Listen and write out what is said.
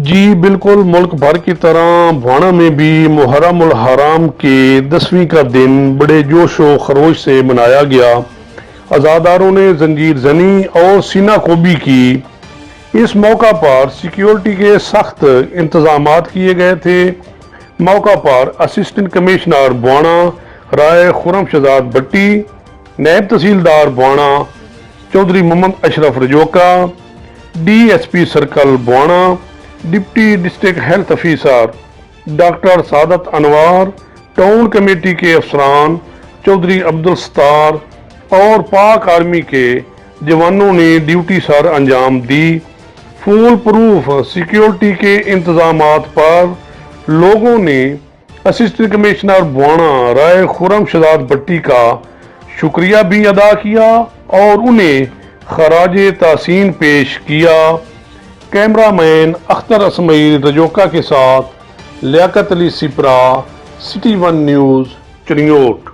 जी बिल्कुल, मुल्क भर की तरह भाणा में भी मुहर्रम उल हराम के 10वीं का दिन बड़े जोश व खरोश से मनाया गया। अज़ादारों ने जंजीर जनी और सीना कोबी की। इस मौका पर सिक्योरिटी के सख्त इंतजामात किए गए थे। मौका पर असिस्टेंट कमिश्नर भाणा राय खुरम शहजाद भट्टी, नायब तहसीलदार Bhana Chaudhry Mohammad Ashraf Rajoka, DSP circle Bhana, deputy district health officer doctor Saadat Anwar, town committee के अफसरान चौधरी अब्दुल सत्तार और पाक आर्मी के जवानों ने ड्यूटी सर अंजाम दी। फुल प्रूफ सिक्योरिटी के इंतजामात पर लोगों ने असिस्टेंट कमिश्नर भाणा राय खुरम शहजाद भट्टी का शुक्रिया भी अदा किया और उन्हें खराजे तहसीन पेश किया। कैमरामैन अख्तर असमई रजोका के साथ लियाकत अली सिपरा, सिटी 1 न्यूज़, चिरियोट।